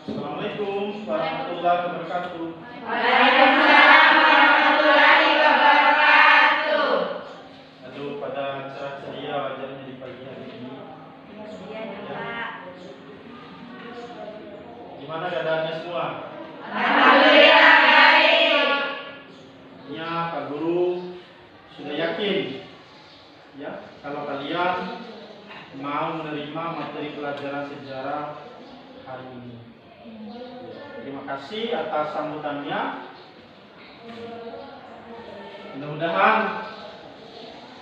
Assalamualaikum warahmatullahi wabarakatuh. Waalaikumsalam warahmatullahi wabarakatuh. Lalu pada acara ceria wajarnya di pagi hari ini. Iya, Pak. Gimana keadaannya semua? Alhamdulillah baik. Ya, Pak Guru sudah yakin ya kalau kalian mau menerima materi pelajaran sejarah hari ini. Terima kasih atas sambutannya. Mudah-mudahan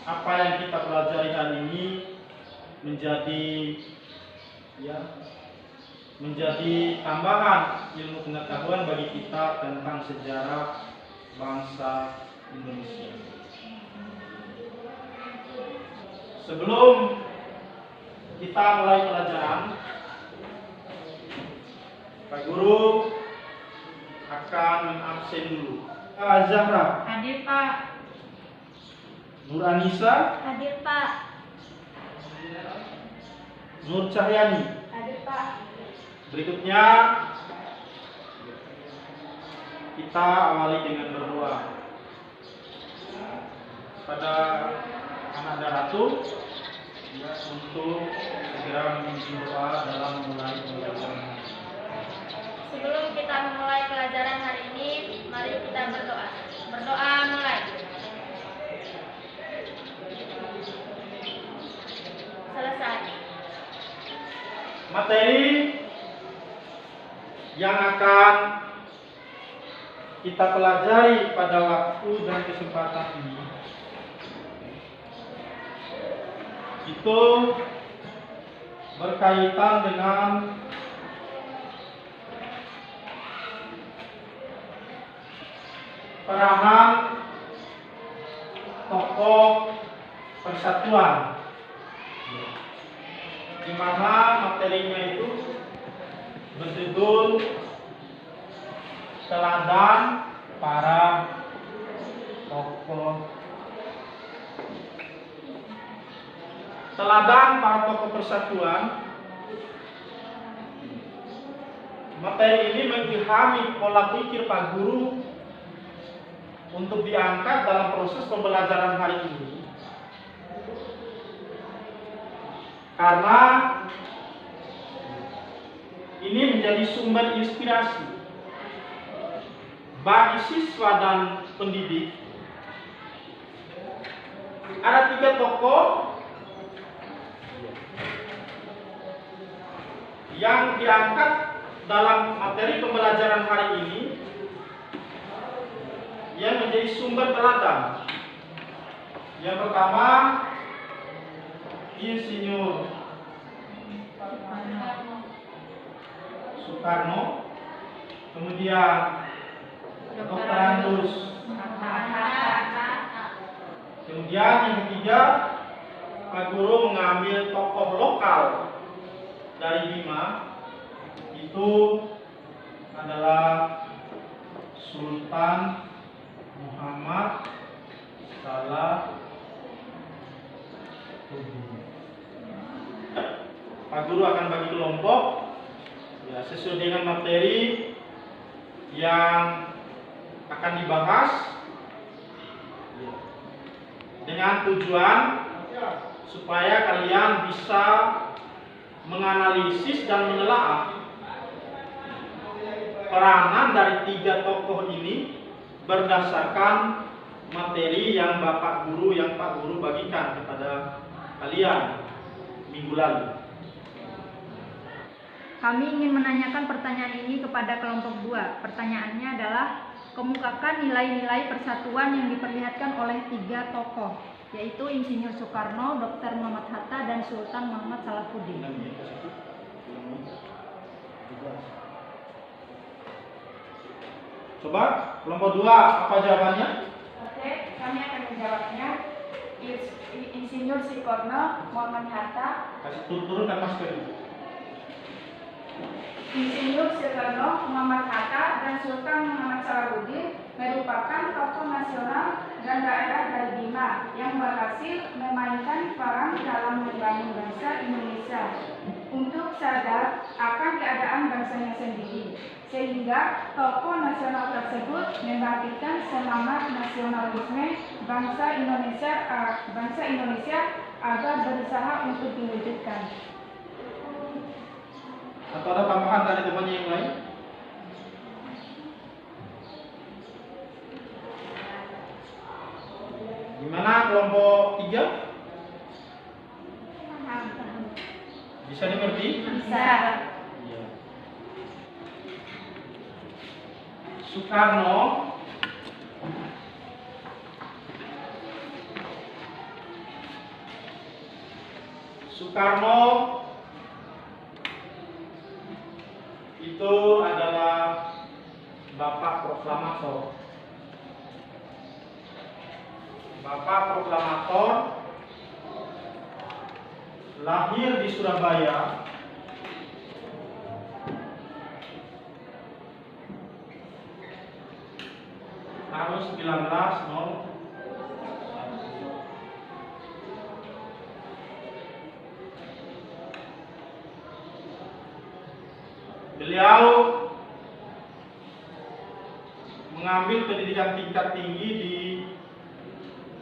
apa yang kita pelajari hari ini menjadi tambahan ilmu pengetahuan bagi kita tentang sejarah bangsa Indonesia. Sebelum kita mulai pelajaran, Pak Guru akan mengabsen dulu. Zahra, Hadir, Pak. Nur Anissa, Hadir, Pak. Nur Cahyani. Hadir, Pak. Berikutnya kita awali dengan berdoa pada anak Daratu untuk segera memimpin doa dalam memulai pelajaran. Sebelum kita memulai pelajaran hari ini, mari kita berdoa. Berdoa mulai. Selesai. Materi yang akan kita pelajari pada waktu dan kesempatan ini itu berkaitan dengan peranan tokoh persatuan, di mana materinya itu berjudul Teladan Para Tokoh. Teladan para tokoh persatuan. Materi ini mengilhami pola pikir Pak Guru untuk diangkat dalam proses pembelajaran hari ini, karena ini menjadi sumber inspirasi bagi siswa dan pendidik. Ada 3 tokoh yang diangkat dalam materi pembelajaran hari ini yang menjadi sumber teladan. Yang pertama, Insinyur Soekarno, kemudian Dr. Andus, kemudian yang ketiga, Pak Guru mengambil tokoh lokal dari Bima, itu adalah Sultan Muhammad Salahuddin. Pak Guru akan bagi kelompok ya, sesuai dengan materi yang akan dibahas, dengan tujuan supaya kalian bisa menganalisis dan menelaah peranan dari 3 tokoh ini berdasarkan materi yang Pak Guru bagikan kepada kalian minggu lalu. Kami ingin menanyakan pertanyaan ini kepada kelompok 2. Pertanyaannya adalah, kemukakan nilai-nilai persatuan yang diperlihatkan oleh 3 tokoh, yaitu Insinyur Soekarno, Dr. Muhammad Hatta, dan Sultan Muhammad Salahuddin. Coba kelompok 2, apa jawabannya? Oke, kami akan menjawabnya. Insinyur Soekarno, Muhammad Hatta. Kasih turunkan masker. Insinyur Soekarno, Muhammad Hatta, dan Sultan Muhammad Salahuddin merupakan tokoh nasional dan daerah dari Bima yang berhasil memainkan peran dalam membangun bangsa Indonesia untuk sadar akan keadaan bangsanya sendiri Sehingga tokoh nasional tersebut membangkitkan semangat nasionalisme bangsa Indonesia agar berusaha untuk diwujudkan. Atau ada tambahan dari temannya yang lain? Gimana kelompok 3? Bisa dimengerti? Bisa. Iya. Soekarno itu adalah Bapak Proklamator. Bapak Proklamator lahir di Surabaya tahun 1901. Beliau mengambil pendidikan tingkat tinggi di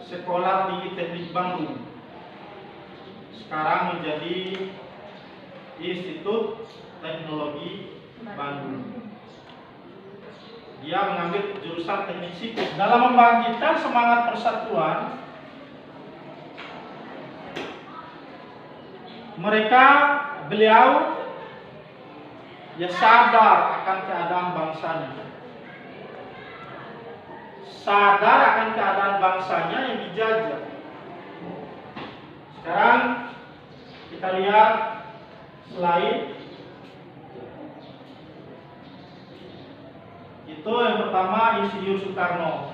Sekolah Tinggi Teknik Bandung, sekarang menjadi Institut Teknologi Bandung. Dia mengambil jurusan teknik sipil. Dalam membangkitkan semangat persatuan, beliau sadar akan keadaan bangsanya. Sadar akan keadaan bangsanya yang dijajah. Sekarang kita lihat slide. Itu yang pertama, Insinyur Soekarno.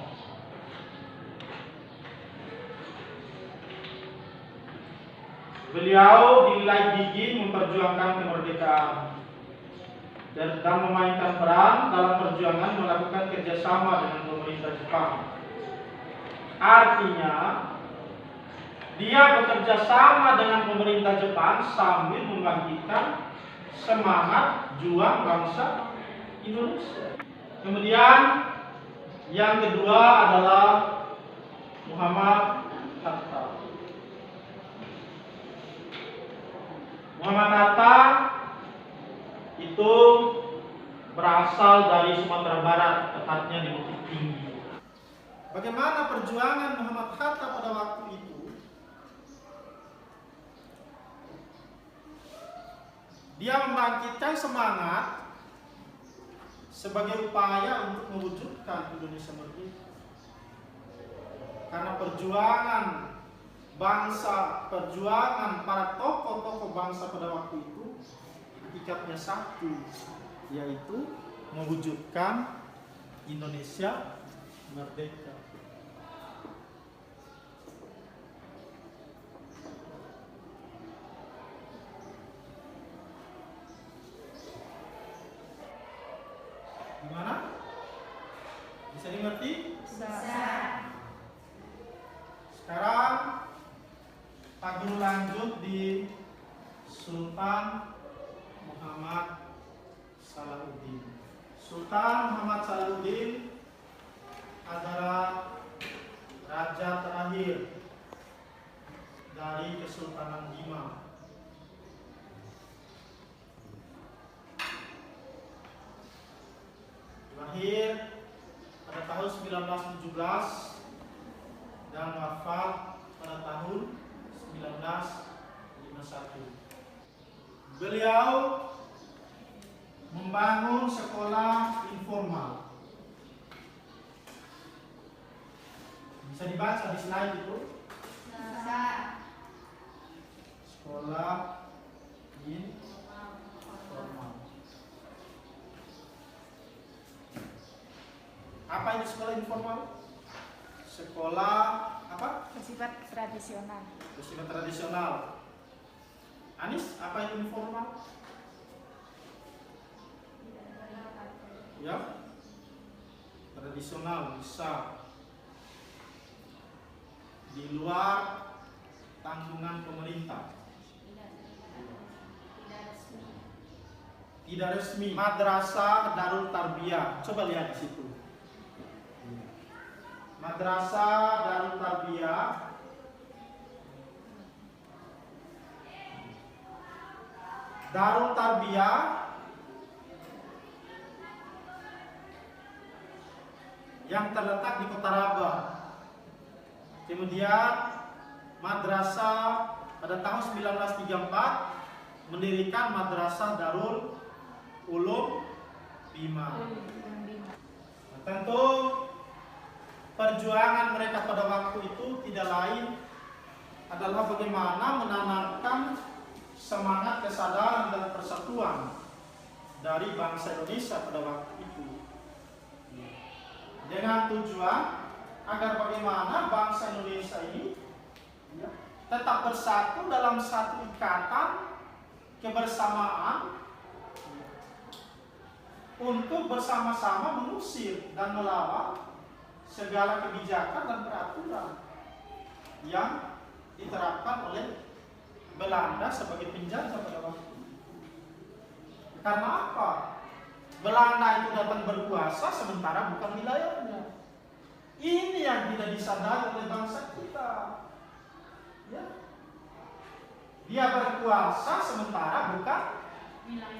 Beliau dinilai gigih memperjuangkan kemerdekaan dan memainkan peran dalam perjuangan melakukan kerjasama dengan pemerintah Jepang. Artinya, dia bekerja sama dengan pemerintah Jepang sambil membangkitkan semangat juang bangsa Indonesia. Kemudian yang kedua adalah Muhammad Hatta. Muhammad Hatta itu berasal dari Sumatera Barat, tepatnya di Bukit Tinggi. Bagaimana perjuangan Muhammad Hatta pada waktu itu? Dia membangkitkan semangat sebagai upaya untuk mewujudkan Indonesia merdeka. Karena perjuangan bangsa, perjuangan para tokoh-tokoh bangsa pada waktu itu hakikatnya satu, yaitu mewujudkan Indonesia merdeka. Gimana? Bisa dimengerti? Bisa. Sekarang Pak Guru lanjut di Sultan Muhammad Salahuddin. Sultan Muhammad Salahuddin adalah raja terakhir dari Kesultanan Bima. Lahir pada tahun 1917 dan wafat pada tahun 1951. Beliau membangun sekolah informal. Bisa dibaca di slide itu? Bisa. Sekolah informal. Apa itu sekolah informal? Sekolah apa? Bersifat tradisional. Bersifat tradisional. Anis, apa itu informal? Ya, tradisional bisa di luar tanggungan pemerintah. tidak resmi, Madrasah Darul Tarbiyah. Coba lihat di situ. Madrasah Darul Tarbiyah yang terletak di Kota Rabah. Kemudian madrasah pada tahun 1934 mendirikan Madrasah Darul Ulum Bima. Nah, tentu perjuangan mereka pada waktu itu tidak lain adalah bagaimana menanamkan semangat kesadaran dan persatuan dari bangsa Indonesia pada waktu itu, dengan tujuan agar bagaimana bangsa Indonesia ini tetap bersatu dalam satu ikatan kebersamaan untuk bersama-sama mengusir dan melawan segala kebijakan dan peraturan yang diterapkan oleh Belanda sebagai penjajah pada waktu itu. Karena apa? Belanda itu datang berkuasa sementara bukan wilayahnya. Ini yang tidak disadari oleh bangsa kita. Ya. Dia berkuasa sementara bukan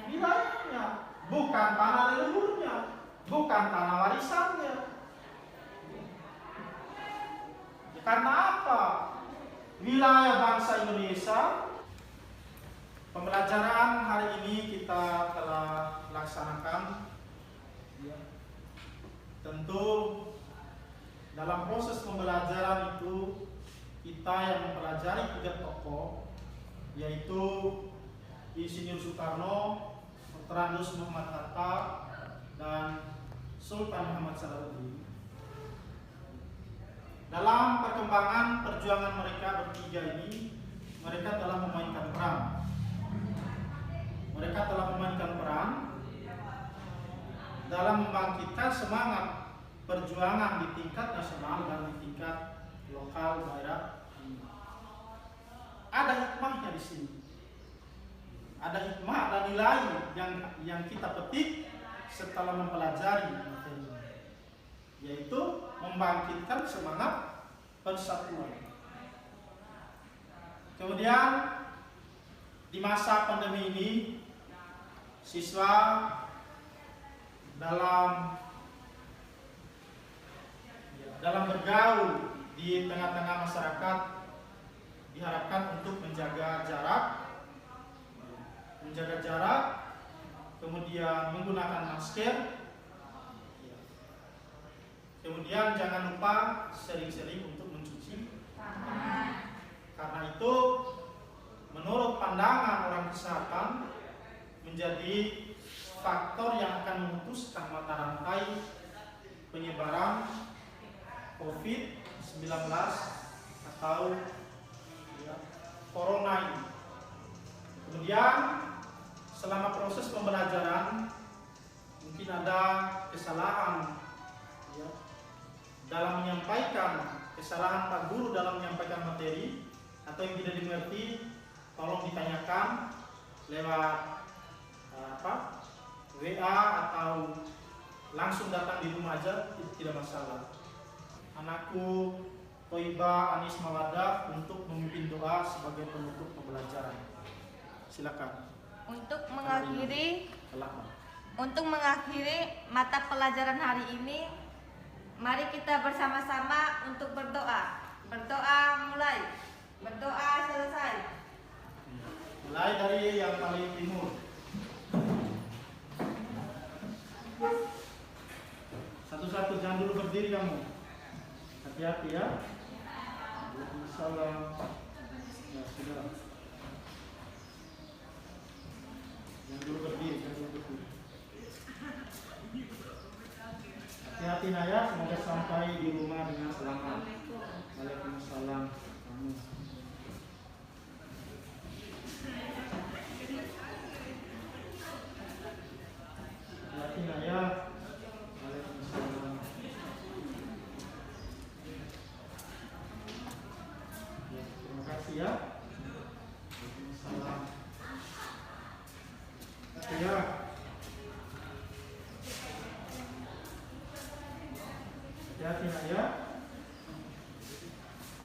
wilayahnya, bukan tanah leluhurnya, bukan tanah warisannya. Karena apa? Wilayah bangsa Indonesia, pembelajaran hari ini kita telah laksanakan. Tentu dalam proses pembelajaran itu kita yang mempelajari 3 tokoh, yaitu Insinyur Soekarno, Dr. Andes Muhammad Hatta, dan Sultan Muhammad Salahuddin. Dalam perkembangan perjuangan mereka bertiga ini, mereka telah memainkan peran. Mereka telah memainkan peran dalam membangkitkan semangat perjuangan di tingkat nasional dan di tingkat lokal daerah. Ada hikmahnya di sini. Ada hikmah, ada nilai yang kita petik setelah mempelajari materi, yaitu membangkitkan semangat persatuan. Kemudian di masa pandemi ini, siswa dalam bergaul di tengah-tengah masyarakat diharapkan untuk menjaga jarak, kemudian menggunakan masker. Kemudian jangan lupa sering-sering untuk mencuci tangan. Karena itu menurut pandangan orang kesehatan menjadi faktor yang akan memutuskan mata rantai penyebaran COVID-19 atau corona ini. Kemudian selama proses pembelajaran mungkin ada kesalahan dalam menyampaikan, kesalahan Pak Guru dalam menyampaikan materi atau yang tidak dimengerti, tolong ditanyakan lewat WA atau langsung datang di rumah aja, tidak masalah. Anakku Toiba Anis Mawadah untuk memimpin doa sebagai penutup pembelajaran. Silakan. Untuk mengakhiri mata pelajaran hari ini, mari kita bersama-sama untuk berdoa. Berdoa mulai, berdoa selesai. Mulai dari yang paling timur. Satu-satu, jangan dulu berdiri kamu. Hati-hati ya. Waalaikumsalam. Ya sudah. Jangan dulu berdiri, Hati-hati Naya, semoga sampai di rumah dengan selamat. Waalaikumsalam. Kamu. Hati-hati Naya. Waalaikumsalam. Ya, terima kasih ya. Waalaikumsalam. Ya. Hati-hati nak ya.